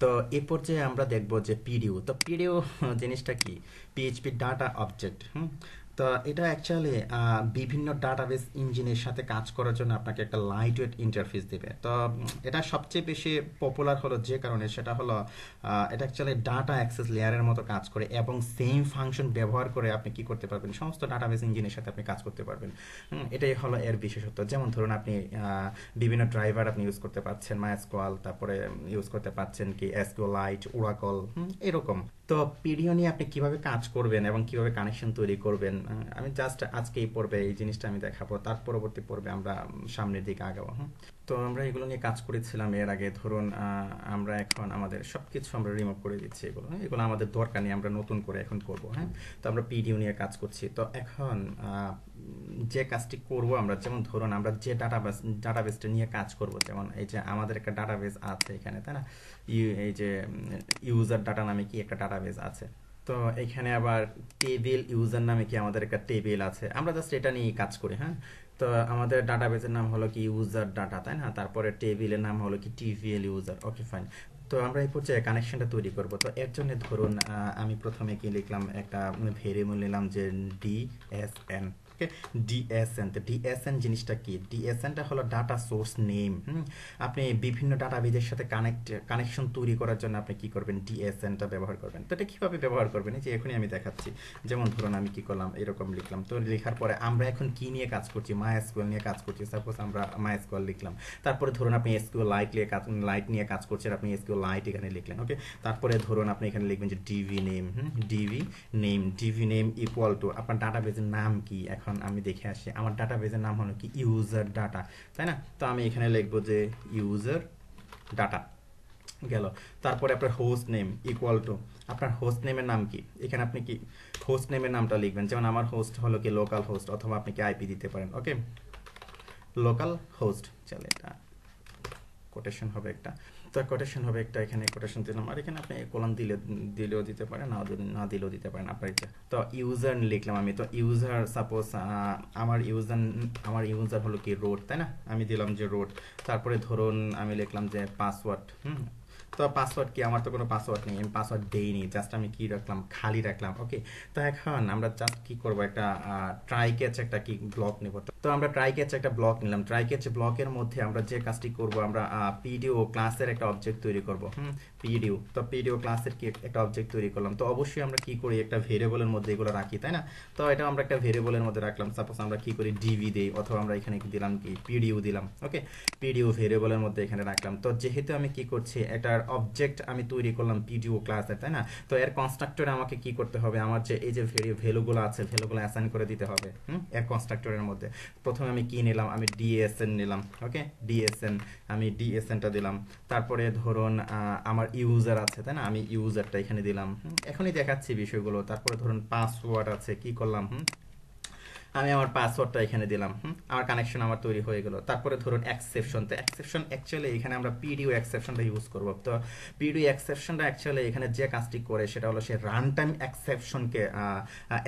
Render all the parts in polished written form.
তো এই পর্যায়ে আমরা দেখব যে পিডিও। তো পিডিও জিনিসটা কি? PHP data object. তো এটা অ্যাকচুয়ালি বিভিন্ন ডাটাবেস ইঞ্জিনের সাথে কাজ করার জন্য আপনাকে একটা লাইট ওয়েট ইন্টারফেস দেবে। তো এটা সবচেয়ে বেশি পপুলার হলো যে কারণে, সেটা হলো এটা অ্যাকচুয়ালি ডাটা অ্যাক্সেস লেয়ারের মতো কাজ করে এবং সেম ফাংশন ব্যবহার করে আপনি কি করতে পারবেন, সমস্ত ডাটাবেস ইঞ্জিনের সাথে আপনি কাজ করতে পারবেন। এটাই হলো এর বিশেষত্ব। যেমন ধরুন আপনি বিভিন্ন ড্রাইভার আপনি ইউজ করতে পারছেন, মাইস্কোয়াল, তারপরে ইউজ করতে পারছেন কি এসকিউএলাইট, ওরাকল, এরকম। তো পিডিও নিয়ে আপনি কিভাবে কাজ করবেন এবং কিভাবে কানেকশন তৈরি করবেন, আমি জাস্ট আজকে এই পর্বে এই জিনিসটা আমি দেখাবো। তার পরবর্তী পর্বে আমরা সামনের দিকে আগাবো। তো আমরা এগুলো নিয়ে কাজ করেছিলাম এর আগে। ধরুন আমরা এখন আমাদের সবকিছু আমরা রিমুভ করে দিচ্ছি। এগুলো এগুলো আমাদের দরকার নেই, আমরা নতুন করে এখন করব। হ্যাঁ, তো আমরা পিডিও নিয়ে কাজ করছি। তো এখন যে কাজটি করব আমরা, যেমন ধরুন আমরা যে ডাটাবেসটা নিয়ে কাজ করব, যেমন এই যে আমাদের একটা ডাটাবেস আছে এখানে, তাই না? এই যে ইউজার ডাটা নামে কি একটা ডাটাবেস আছে। তো এখানে আবার টেবিল ইউজার নামে কি আমাদের একটা টেবিল আছে। আমরা জাস্ট এটা নিয়ে কাজ করি। হ্যাঁ, তো আমাদের ডাটাবেসের নাম হলো কি ইউজার ডাটা, তাই না? তারপরে টেবিলের নাম হলো কি টিভিএল ইউজার। ওকে, ফাইন। তো আমরা এই পর্যায়ে কানেকশনটা তৈরি করব। তো এর জন্য ধরুন আমি প্রথমে কি লিখলাম, একটা ভেরিয়েবল নিলাম যে ডিএসএন। ওকে, ডিএসএন। তো ডিএসএন জিনিসটা কি? ডিএসএনটা হলো ডাটা সোর্স নেম। আপনি বিভিন্ন ডাটাবেজের সাথে কানেকশন তৈরি করার জন্য আপনি কি করবেন, ডিএসএনটা ব্যবহার করবেন। তো এটা কিভাবে ব্যবহার করবেন এই যে এখনই আমি দেখাচ্ছি। যেমন ধরুন আমি কি করলাম, এরকম লিখলাম। তো লেখার পরে আমরা এখন কি নিয়ে কাজ করছি, মাইএসকিউএল নিয়ে কাজ করছি। সাপোজ আমরা মাইএসকিউএল লিখলাম। তারপরে ধরুন আপনি লাইট নিয়ে কাজ করছেন, আপনি লাইট এখানে লিখলেন। ওকে, তারপরে ধরুন আপনি এখানে লিখবেন যে DB name. DB name equal to আপনার ডাটাবেজের নাম কি। এখন আমি দেখে আসি, আমার ডাটাবেজের নাম হলো কি ইউজার ডাটা, তাই না? তো আমি এখানে লিখবো যে ইউজার ডাটা গেল। তারপরে আপনার হোস্ট নেম ইকুয়াল টু আপনার হোস্ট নেমের নাম কি। এখানে আপনি কি হোস্ট নেমের নামটা লিখবেন। যেমন আমার হোস্ট হলো কি লোকাল হোস্ট, অথবা আপনি কি আইপি দিতে পারেন। ওকে, লোকাল হোস্ট, চলে এটা কোটেশন হবে একটা। তো কোটেশন হবে একটা, এখানে কোটেশন দিলাম। আর এখানে আপনি কোলন দিলেও দিতে পারেন, না দিলেও দিতে পারেন, আপনার ইচ্ছা। তো ইউজার লিখলাম আমি। তো ইউজার সাপোজ আমার ইউজার হলো কি রোড, তাই না? আমি দিলাম যে রোড। তারপরে ধরুন আমি লিখলাম যে পাসওয়ার্ড। তো পাসওয়ার্ড কি, আমার তো কোনো পাসওয়ার্ড নেই, আমি পাসওয়ার্ড দেইনি, জাস্ট আমি কি রাখলাম, খালি রাখলাম। ওকে, তো এখন আমরা জাস্ট কি করব, একটা ট্রাই ক্যাচ একটা কি ব্লক নেব। তো আমরা ট্রাই ক্যাচ একটা ব্লক নিলাম। ট্রাই ক্যাচ ব্লকের মধ্যে আমরা যে কাজটি করব, আমরা পিডিও ক্লাসের একটা অবজেক্ট তৈরি করব। পিডিও, তো পিডিও ক্লাসের কি একটা অবজেক্ট তৈরি করলাম। তো অবশ্যই আমরা কি করি, একটা ভেরিয়েবলের মধ্যে এগুলো রাখি, তাই না? তো এটা আমরা একটা ভেরিয়েবলের মধ্যে রাখলাম। সাপোজ আমরা কি করি, ডিভি দেই, অথবা আমরা এখানে দিলাম কি পিডিও দিলাম। ওকে, পিডিও ভেরিয়েবলের মধ্যে এখানে রাখলাম। তো যেহেতু আমি কি করছি, এটার অবজেক্ট আমি তৈরি করলাম পিডিও ক্লাসের, তাই না? তো এর কনস্ট্রাক্টরে আমাকে কি করতে হবে, আমার যে এই যে ভ্যালুগুলো আছে, ভ্যালুগুলো অ্যাসাইন করে দিতে হবে এর কনস্ট্রাক্টরের মধ্যে। প্রথমে আমি কি নিলাম, আমি ডিএসএন নিলাম। ওকে, ডিএসএন, আমি ডিএসএনটা দিলাম। তারপরে ধরুন আমার ইউজার আছে, তাই না? আমি ইউজারটা এখানে দিলাম। এখনই দেখাচ্ছি বিষয়গুলো। তারপরে ধরুন পাসওয়ার্ড আছে, কি করলাম, আমি আমার পাসওয়ার্ডটা এখানে দিলাম। আমার কানেকশন আমার তৈরি হয়ে গেল। তারপরে ধরুন এক্সেপশন। তো এক্সেপশন অ্যাকচুয়ালি এখানে আমরা পিডিও এক্সেপশনটা ইউজ করব। তো পিডিও এক্সেপশনটা অ্যাকচুয়ালি এখানে যে কাজটি করে সেটা হলো সে রান টাইম এক্সেপশনকে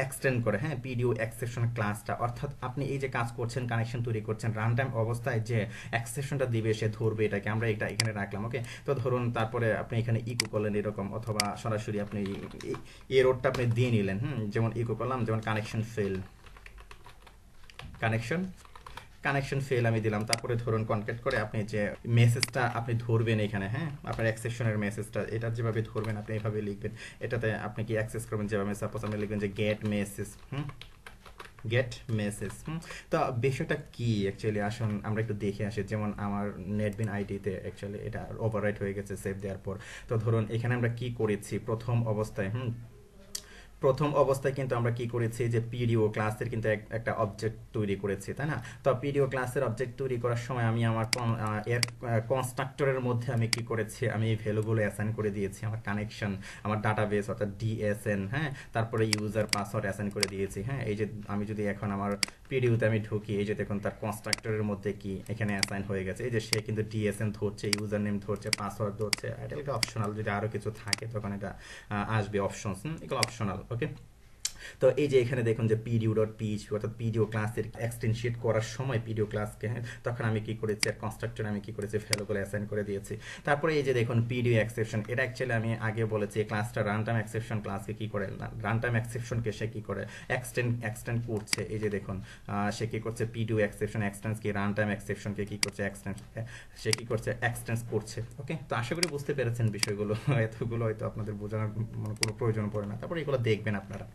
এক্সটেন্ড করে। হ্যাঁ, পিডিও এক্সেপশন ক্লাসটা, অর্থাৎ আপনি এই যে কাজ করছেন, কানেকশন তৈরি করছেন, রান টাইম অবস্থায় যে এক্সেপশনটা দিবে সে ধরবে এটাকে, আমরা এটা এখানে রাখলাম। ওকে, তো ধরুন তারপরে আপনি এখানে ইকো করলেন এরকম, অথবা সরাসরি আপনি এররটা আপনি দিয়ে নিলেন। যেমন ইকো করলাম, যেমন কানেকশন ফেল, কানেকশন ফেল আমি দিলাম। তারপরে ধরুন কনক্যাট করে আপনি যে মেসেজটা আপনি ধরবেন এখানে, হ্যাঁ, আপনার এক্সেপশনের মেসেজটা এটা যেভাবে ধরবেন আপনি এইভাবে লিখবেন। এটাতে আপনি কি অ্যাক্সেস করবেন যেভাবে, সাপোজ আপনি লিখবেন যে গেট মেসেজ। Gate message. তো বিষয়টা কি অ্যাকচুয়ালি, আসুন আমরা একটু দেখে আসি। যেমন আমার নেটবিন আইডিতে অ্যাকচুয়ালি এটা ওভাররাইট হয়ে গেছে সেভ দেওয়ার পর। তো ধরুন এখানে আমরা কি করেছি, প্রথম অবস্থায় কিন্তু আমরা কি করেছি, যে পিডিও ক্লাসের কিন্তু একটা অবজেক্ট তৈরি করেছি, তাই না? তো পিডিও ক্লাসের অবজেক্ট তৈরি করার সময় আমি আমার এর কনস্ট্রাক্টরের মধ্যে আমি কি করেছি, আমি এই ভ্যালুগুলো অ্যাসাইন করে দিয়েছি। আমার কানেকশন, আমার ডাটাবেস অর্থাৎ ডিএসএন, হ্যাঁ, তারপরে ইউজার পাসওয়ার্ড অ্যাসাইন করে দিয়েছি। হ্যাঁ, এই যে আমি যদি এখন আমার পিডিওতে আমি ঢুকি, এই যে দেখুন তার কনস্ট্রাক্টরের মধ্যে কি এখানে অ্যাসাইন হয়ে গেছে। এই যে সে কিন্তু ডিএসএন ধরছে, ইউজার নেম ধরছে, পাসওয়ার্ড ধরছে। এটা অপশনাল, যদি আরও কিছু থাকে তখন এটা আসবে অপশনস, এগুলো অপশনাল। ওকে, তো এই যে এখানে দেখুন যে pdu.php অর্থাৎ পিডিও ক্লাসের এক্সটেনশিয়েট করার সময় পিডিও ক্লাসকে, হ্যাঁ, তখন আমি কি করেছি আর কনস্ট্রাক্টর আমি কি করেছি ভ্যালুগুলো অ্যাসাইন করে দিয়েছি। তারপরে এই যে দেখুন পিডিও এক্সেপশন, এটা অ্যাকচুয়ালি আমি আগে বলেছি এই ক্লাসটা রান টাইম এক্সেপশন ক্লাসকে কি করে, রান টাইম এক্সেপশনকে সে কি করে এক্সটেন্ড করছে। এই যে দেখুন সে কি করছে পিডিও এক্সেপশন এক্সটেন্স কি রান টাইম এক্সেপশনকে কি করছে সে কি করছে এক্সটেন্স করছে। ওকে, তো আশা করি বুঝতে পেরেছেন বিষয়গুলো। এতগুলো হয়তো আপনাদের বোঝানোর মানে কোনো প্রয়োজন পড়ে না, তারপরে এগুলো দেখবেন আপনারা।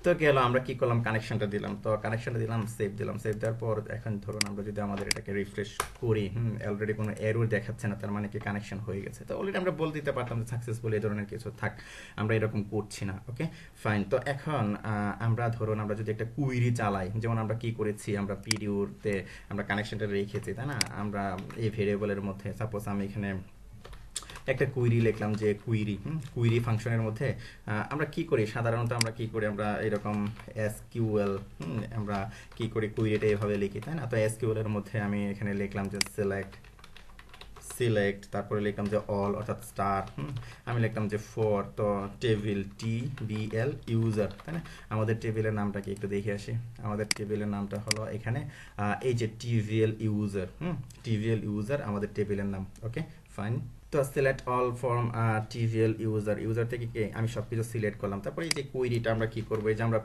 তো গেল, আমরা কি করলাম কানেকশনটা দিলাম, তো কানেকশনটা দিলাম, সেভ দিলাম। সেভ দেওয়ার পর এখন ধরুন আমরা যদি আমাদের এটাকে রিফ্রেশ করি, অলরেডি কোনো এরর দেখাচ্ছে না, তার মানে কি কানেকশন হয়ে গেছে। তো অলরেডি আমরা বলে দিতে পারতাম যে সাকসেসফুল এই ধরনের কিছু থাক, আমরা এরকম করছি না। ওকে ফাইন। তো এখন আমরা ধরুন আমরা যদি একটা কুইরি চালাই, যেমন আমরা কি করেছি, আমরা পিডিওতে আমরা কানেকশনটা রেখেছি, তাই না, আমরা এই ভেরিয়েবলের মধ্যে সাপোজ আমি এখানে একটা কুইরি লিখলাম যে কুইরি ফাংশনের মধ্যে আমরা কি করি সাধারণত, আমরা কি করি, আমরা এরকম এসকিউএল আমরা কি করি কুইরিটা এভাবে লিখি, তাই না। তো এসকিউএল এর মধ্যে আমি এখানে লিখলাম যে সিলেক্ট, তারপরে লিখলাম যে অল অর্থাৎ স্টার, আমি লিখলাম যে ফর, তো টেবিল TBL ইউজার, তাই না। আমাদের টেবিলের নামটা কি একটু দেখে আসি, আমাদের টেবিলের নামটা হলো এখানে এই যে TVL ইউজার আমাদের টেবিলের নাম। Okay fine. তো select all form TVL user থেকে কি আমি সব কিছু সিলেক্ট করলাম। তারপরে এই যে কুইরিটা আমরা কি করবো, এই যে আমরা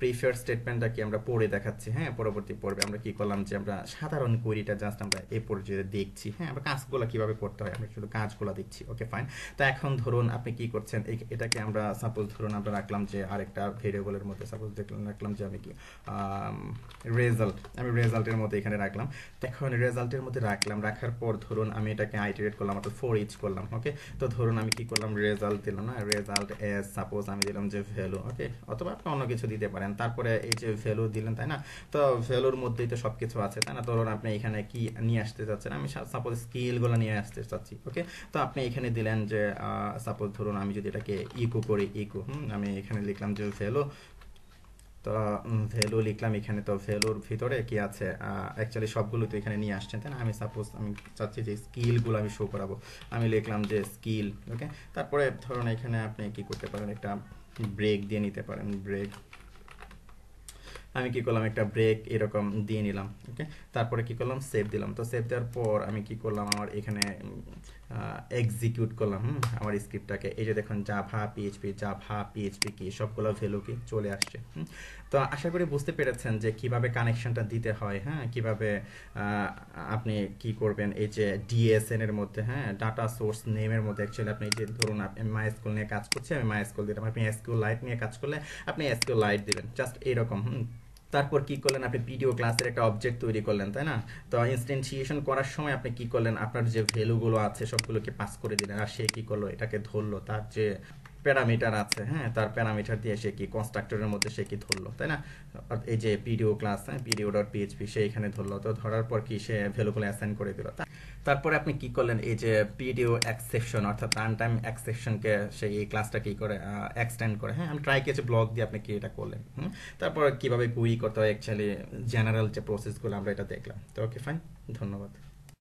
প্রিফার স্টেটমেন্টটা কি আমরা পড়ে দেখাচ্ছি, হ্যাঁ, পরবর্তী পর্বে আমরা কি করলাম যে আমরা সাধারণ কোয়েরিটা জাস্ট আমরা এই পর্যায়ে দেখছি, হ্যাঁ, আমরা কাজগুলো কিভাবে করতে হয় আমরা শুধু কাজগুলো দেখছি। ওকে ফাইন। তো এখন ধরুন আপনি কি করছেন, এটাকে আমরা সাপোজ ধরুন আমরা রাখলাম যে আরেকটা ভেরিয়েবলের মধ্যে সাপোজ রাখলাম যে আমি কি আমি রেজাল্টের মধ্যে এখানে রাখলাম। তো এখন রেজাল্টের মধ্যে রাখার পর ধরুন আমি এটাকে আইটারেট করলাম অর্থাৎ ফর ইচ করলাম। ওকে, তো ধরুন আমি কি করলাম, রেজাল্ট দিলাম না, রেজাল্ট এস সাপোজ আমি দিলাম যে ভ্যালু। ওকে, অথবা আপনি অন্য কিছু দিতে পারেন। তারপরে এই যে ভ্যালু দিলেন, তাই না, তো ভ্যালুর মধ্যেই তো সব কিছু আছে, তাই না। ধরুন আপনি এখানে কি নিয়ে আসতে চাচ্ছেন, আমি সাপোজ স্কেলগুলো নিয়ে আসতে চাচ্ছি। ওকে, তো আপনি এখানে দিলেন যে সাপোজ ধরুন আমি যদি এটাকে ইকো করি, আমি এখানে লিখলাম যে ভ্যালু, তো ভ্যালু লিখলাম এখানে। তো ভ্যালুর ভিতরে কি আছে, অ্যাকচুয়ালি সবগুলো তো এখানে নিয়ে আসছেন, তাই না। আমি সাপোজ আমি চাচ্ছি যে স্কিলগুলো আমি শো করাবো, আমি লিখলাম যে স্কিল। ওকে, তারপরে ধরুন এখানে আপনি কি করতে পারেন, একটা ব্রেক দিয়ে নিতে পারেন, ব্রেক। আমি কি করলাম, একটা ব্রেক এরকম দিয়ে নিলাম। ওকে, তারপরে কি করলাম, সেভ দিলাম। তো সেভ দেওয়ার পর আমি কি করলাম, আমার এখানে এক্সিকিউট করলাম আমার স্ক্রিপ্টটাকে। এই যে দেখুন জাভা পিএইচপি কি সবগুলো ভ্যালু কি চলে আসছে। তো আশা করি বুঝতে পেরেছেন যে কিভাবে কানেকশনটা দিতে হয়, হ্যাঁ, কিভাবে আপনি কি করবেন এই যে ডিএসএন এর মধ্যে, হ্যাঁ, ডাটা সোর্স নেমের মধ্যে অ্যাকচুয়ালি আপনি যে ধরুন আপনি মাইএসকিউএল নিয়ে কাজ করছি, আমি মাইএসকিউএল দিলাম, আপনি এসকিউএলাইট নিয়ে কাজ করলে আপনি এসকিউএলাইট দিবেন, জাস্ট এরকম। তারপর কি করলেন, আপনি পিডিও ক্লাসের একটা অবজেক্ট তৈরি করলেন, তাই না। তো ইনস্ট্যান্টিয়েশন করার সময় আপনি কি করলেন, আপনার যে ভ্যালুগুলো আছে সবগুলোকে পাস করে দিলেন, আর সে কি করলো, এটাকে ধরলো, তার যে প্যারামিটার আছে, হ্যাঁ, তার প্যারামিটার দিয়ে সে কি কনস্ট্রাক্টরের মধ্যে সে কি ধরলো, তাই না। এই যে পিডিও ক্লাস, হ্যাঁ, পিডিও.পিএইচপি সে এখানে ধরলো। তো ধরার পর কি সে ভ্যালুগুলো অ্যাসাইন করে দিল। তারপরে আপনি কি করলেন, এই যে পিডিও এক্সেপশন অর্থাৎ রান টাইম এক্সেপশনকে সেই এই ক্লাসটা কি করে এক্সটেন্ড করে, হ্যাঁ, আমি ট্রাই কেছে ব্লক দিয়ে আপনি কি এটা করলেন। তারপর কিভাবে কুইরি করতে হয় অ্যাকচুয়ালি জেনারেল যে প্রসেসগুলো আমরা এটা দেখলাম। তো ওকে ফাইন, ধন্যবাদ।